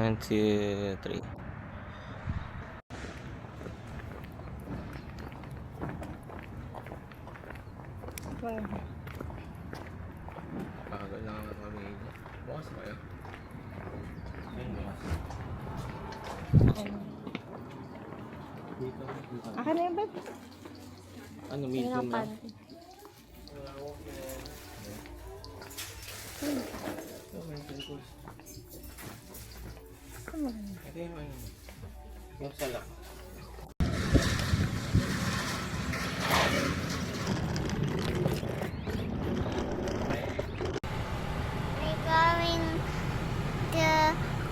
1, 2, 3. Bagal lang kami. Bukas ba yun? Akin na yung bed. Ano, medium lang? Ito yung salak. We're going to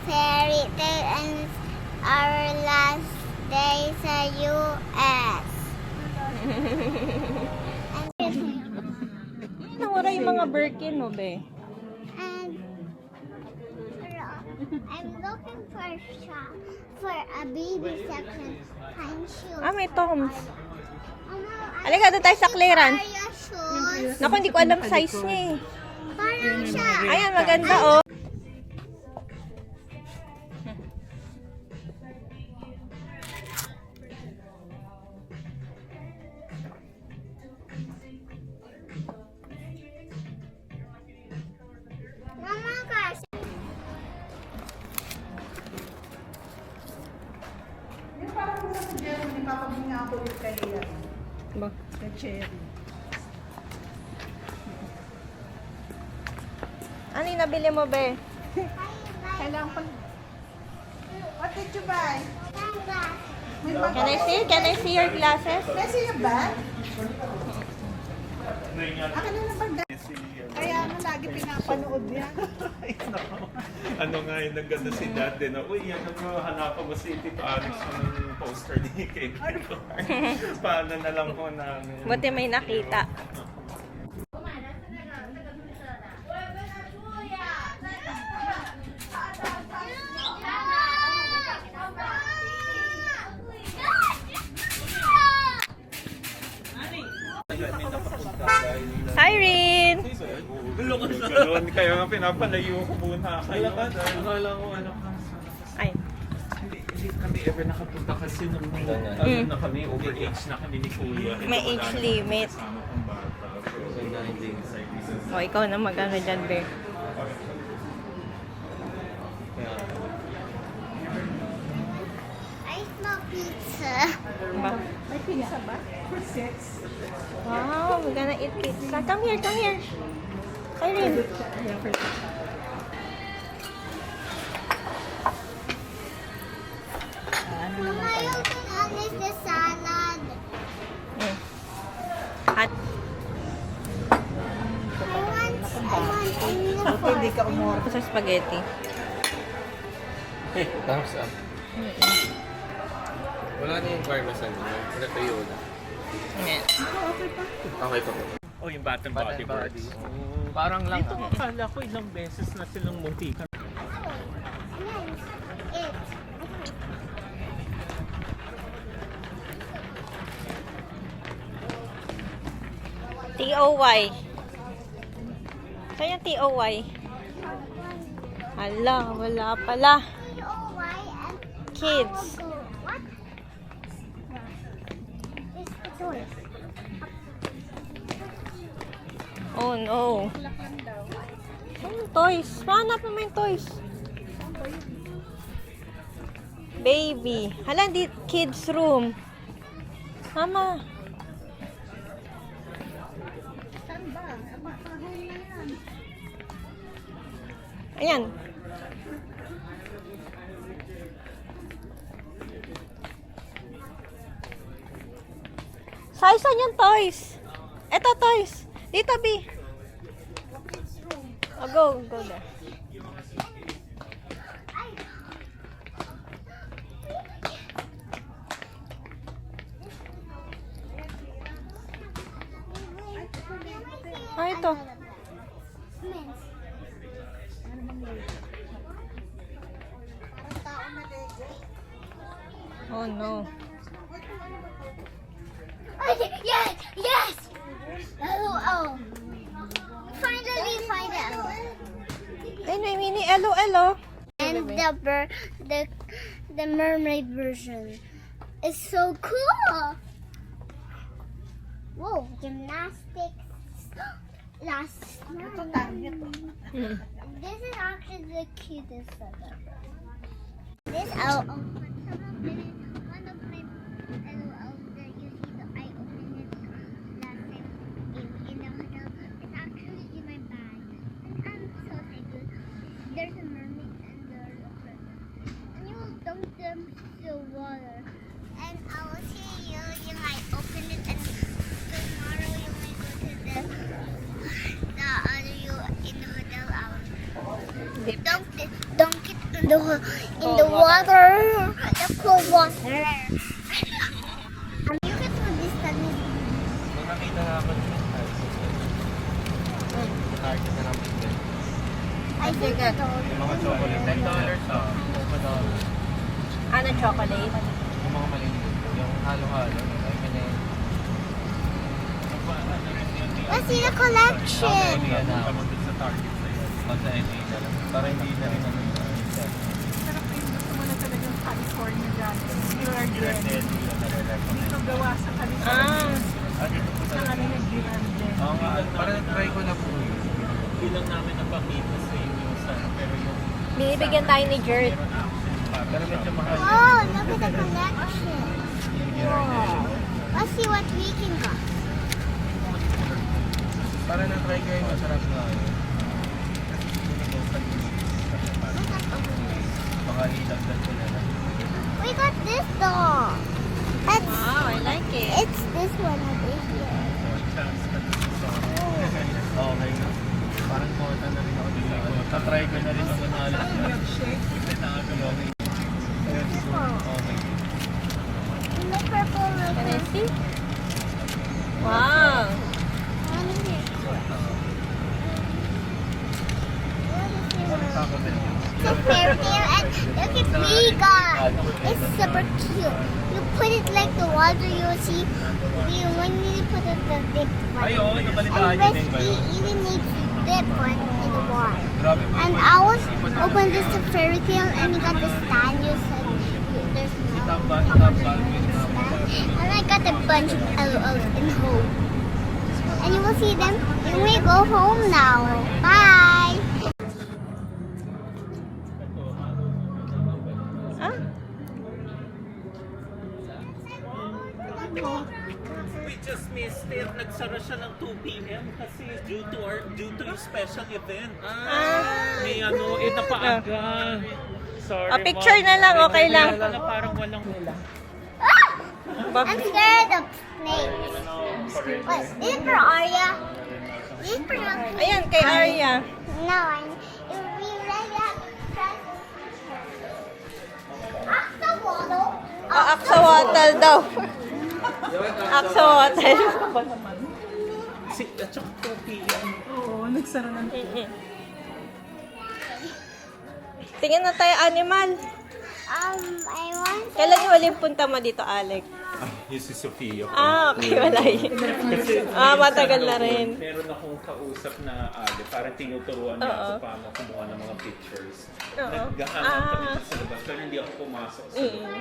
fairy tale and our last day sa US. Nawara yung mga Birkin, no, be? And I'm looking for a shop for a baby section and shoes. Ah, may Toms. Oh, no, Halika, doon tayo sa clearance. Parang shoes. Naku, hindi ko alam size niya eh. Parang siya. Ayan, maganda oh. Mama, kasi. Yung parang sa Jeremy, papabinga ako ulit kay Ba? kay Cherry. Ano yung nabili mo, be? Kailangan pa. What did you buy? May bag. Can I see? Can I see your glasses? Kasi yung bag? Akin na ng bag. Kaya ano, lagi pinapanood yan. Ano nga yung nagano si dad din na, uy, ano mo, hanapan mo si Tito Alex ng poster ni Kate. Paano na lang po namin. Buti may nakita. Siren! Ganun, kaya nga pinapalayo ko muna kayo. Akala ko ano ka. Ay. Hindi kami ever nakapunta kasi nung ano na kami, overage na kami ni Kuya. May age limit. Kasama kong bata. So, O, ikaw na mag-ano dyan, be. I smell pizza. Ba? May pizza ba? For 6. Wow, we're gonna eat pizza. Come here, come here. Siren. Mama, you can only the salad. At, I want Buti hindi ka umorder. sa spaghetti. Thumbs up. Wala na yung parmesan. Natuyo na. Ayan. Okay pa po. oh, yung Bath and Body Works. Parang lang. Dito akala ko ilang beses na silang muntikan. it. T-O-Y. Saan yung T-O-Y? Hala, wala pala. T-O-Y and Kids. what? It's the toys. Oh no. Anong toys? Hanap mo yung toys. Baby. Hala, di kids room. Mama. Saan ba? Mahal na yan. Ayan. Saan yung toys? Eto toys. Dito, B. Oh, go there. Ah, ito. Mints. Oh, no. Yes! Yes! Oh. Finally find it. Ay, may mini LOL, oh. And and baby. the mermaid version is so cool. Whoa, gymnastics. Last night. This is actually the cutest of them. This one of my LOL that you see that I opened it last time in the hotel. It's actually in my bag. And I'm so excited. There's a mermaid and there's a person. And you will dump them to the water. And I will see you might open it and tomorrow you might go to the other you in the hotel hour. Dunk it in the water, the cold water. You can do this time. Nung nakita na ako ng card na namin din. I think I told Yung mga chocolate, $10 $5. Ano chocolate? Yung mga maliliit. Yung halo-halo. Ay, kanya Let's see the collection. yan na. Sa Target na yan. Basta hindi na lang. Para hindi na rin ano yung Sarap yung gusto mo na talagang California dyan. Pure Grande. Dito gawa sa California. Sa ano yung Grande. Oo nga, parang try ko na po yun. Bilang namin napakita sa inyo sa pero yung Binibigyan tayo ni Jert. Pero medyo mahal yun. Oh, look at the collection. Let's see what we can got. Para na-try ko yung masarap na yun. Baka ilagdag ko na lang. We got this doll. Wow, I like it. It's this one over here. Okay na. Parang kota na rin ako dito. Tatry ko na rin ang manalo. Okay. Okay. And the purple Can I one. see? Wow. One here. Balik ako din. It's a fairy tale and look at me, God. It's super cute. You put it like the water you see. When you put it the dip one. Ay, oo, And nabalitaan yun rest, eh. you even need to dip one in the water. Grabe po. And I was open this to fairy tale and you got the stand. You said there's no. And I got a bunch of LOLs in home. And you will see them when we go home now. Bye. Ah, We just missed it. Nagsara siya ng 2 p.m. kasi due to yung special event. May napaaga. Sorry. Ah, picture na lang, okay lang. Kaya pala parang walang I'm scared of snakes. Wait, this is for Arya. This is for Lucky. Ayan, kay Arya. No, it would be like that. Axolotl. Oh, axolotl daw. Axolotl. at saka 2 p.m. Oo, nagsara ng Tingin na tayo animal. I want Kailan yung huling punta mo dito, Alec? Yung si Sofia. Ah, okay, wala yun. Kasi Matagal na rin. Meron akong kausap na parang tinuturuan niya Oo. ako paano kumuha ng mga pictures. Oo. Naghahanap kami dito sa labas pero hindi ako pumasok sa loob.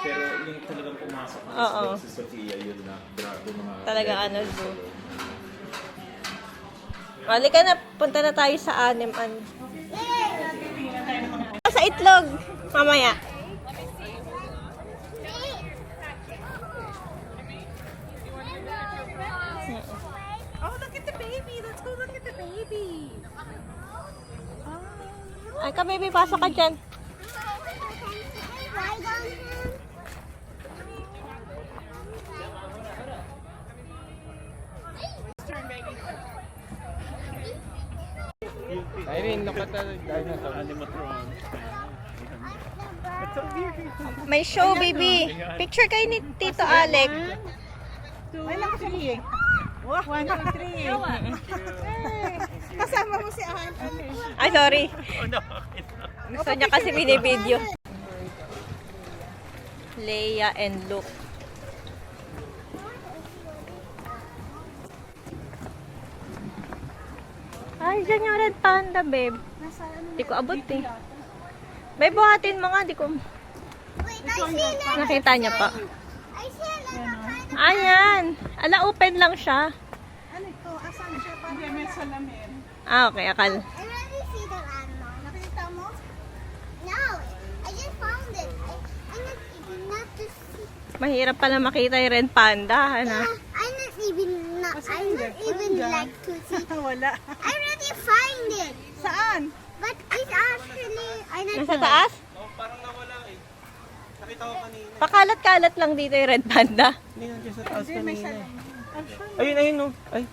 Pero yung talagang pumasok ako sa Oo. loob si Sofia, yun na. Grabe mga... Talagang ano, zoo. Halika na, punta na tayo sa animal. Sa itlog, mamaya. Oh, look at the baby. Let's go look at the baby. Ay ka, baby, pasok ka dyan. ride on him. Irene, look at the dinosaur. Animatron. May show, baby. Picture kayo ni Tito Alec. Ay, lang kasi eh. 1, 2, 3. Kasama mo si Ann. Ay, sorry. Oh, nakakita. Gusto niya kasi binibideo. Leia and Luke. Ay, dyan yung red panda, babe. Hindi ko abot eh. May buhatin mo nga, di ko... Wait, I see another Nakita niya pa. I see another kind of Ayan. Ala, open lang siya. Ano ito? Asan siya? Hindi, may salamin. Ah, okay, akal. I already see that animal. Nakita mo? No, I just found it. I'm not to see. Mahirap pala makita yung red panda, ano? I'm not even like to see. Wala. I already find it. Saan? But it's actually Nasa taas? Oh, parang nawala eh. Nakita ko kanina. Pakalat-kalat lang dito yung red panda. Hindi nandiyan sa taas Hindi, may kanina. salamin. I'm sure. Ayun, ayun no. Ay.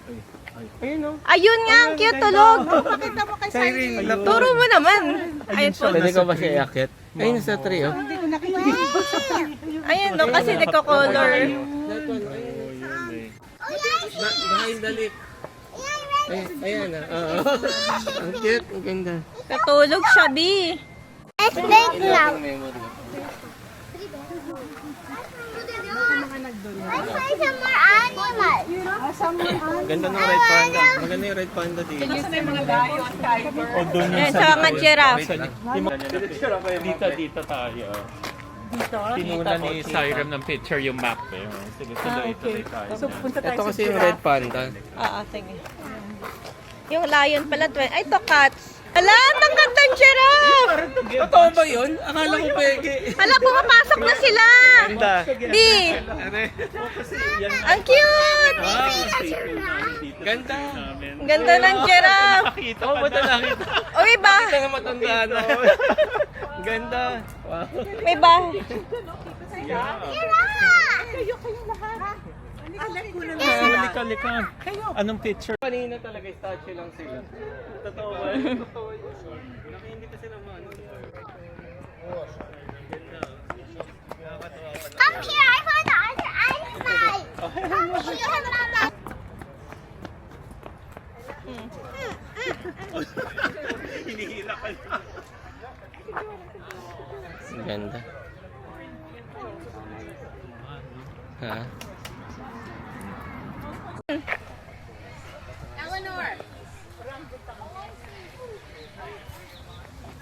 Ayun no. Ayun nga, ang cute tulog. Pakita mo kay Cyrene. Turo mo naman. Ayun po. Pwede ka ba siya iakyat? Ayun sa tree, oh. Hindi ko nakita. Ayun no, kasi nagko-color. Oh yeah, Behind the lip. Ayan, oo. Ang cute, ang ganda. Katulog siya, B. it's big now. Memory. I find some more animals. Ganda ng red panda. Maganda yung red panda dito. Saan yung mga lion, tiger? O doon Yan, sa mga giraffe. Dito tayo. Dito? Tinuna ni Cyrem ng picture yung map eh. Sige, tuloy tayo. So, punta tayo Ito sa kasi yung giraffe. red panda. Oo, sige. Yung lion pala, ay, ito cats. Ala, ang gandang giraffe! Totoo ba yun? Akala ko peke. Hala, pumapasok na sila! Ganda. B, ang cute! Ganda. Ang ganda ng giraffe! Nakita ko ba nakita? Uy, ba? Ito na matanda na. Ganda. Wow. May ba? Alam ko na Lika. Anong picture? Kanina talaga statue lang sila. Totoo ba? Totoo yun. Hindi kasi naman. Come here, I found the other animal. Come here, Mama. Hinihila ka lang. Ganda. Ha?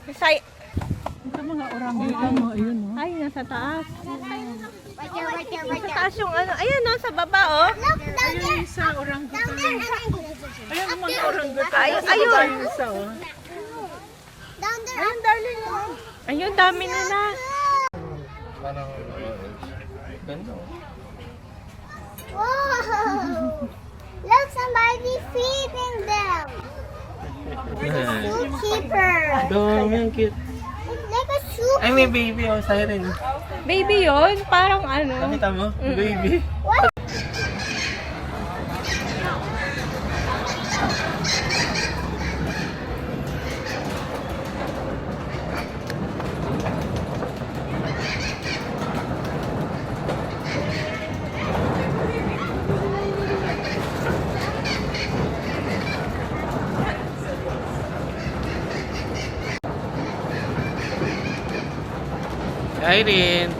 Say, Ito mga orangutan mo, ayun no? ay, nasa taas. Right there, right there, right Sa there. taas yung ano, ayun no, sa baba oh. Look, down Ayun there. yung sa orangutan. Down there, and then Ayun ang mga orangutan. Ay, Nasa ayun. baba yung isa, oh. down there. Ayun, darling mo. Ayun, dami nila. Parang ganda. Whoa! Look, somebody feeding them. Zookeeper. Dami, ang cute. It's like a zoo. Ay, may baby oh, Siren. Baby yon, parang ano. Nakita mo? Baby. What? Irene.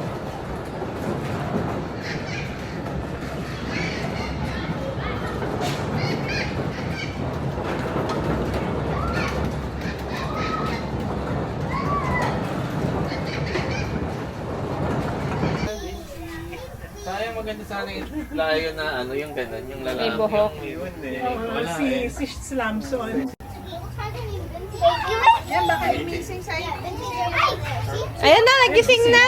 Sayang maganda sana yung layo na ano, yung ganun, yung lalaki. May buhok. Yun eh. Oh, si Slamson. Yan, baka imising sa'yo. Ayan na, nagising na.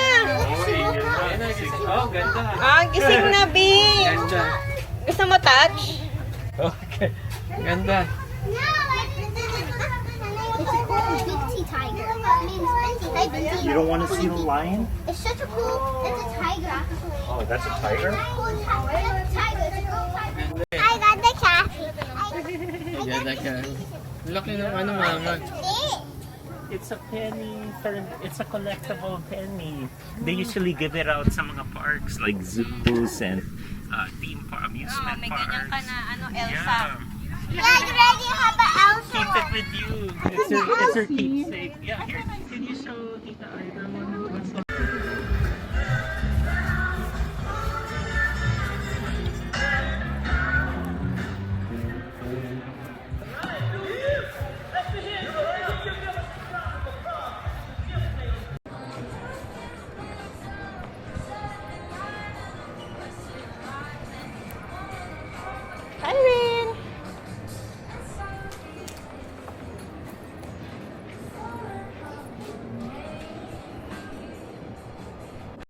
Oh, ganda. Ah, gising na, B. Ganda. Gusto mo touch? Okay. Ganda. No, it's a tiger. It means You don't want to see the lion? it's such a cool. It's a tiger. Oh, that's a tiger? Cool tiger. Tiger. It's a cool tiger. I got the cat. Ganda ka. Laki ng ano, mama. It's a penny. It's a collectible penny. They usually give it out sa mga parks like zoos and theme park, amusement May ganyan ka parks. na, ano, Yeah. Elsa. Yeah, you already have an Elsa Keep it one. with you. It's your keepsake. Yeah, here. Can you show Tita Ida one?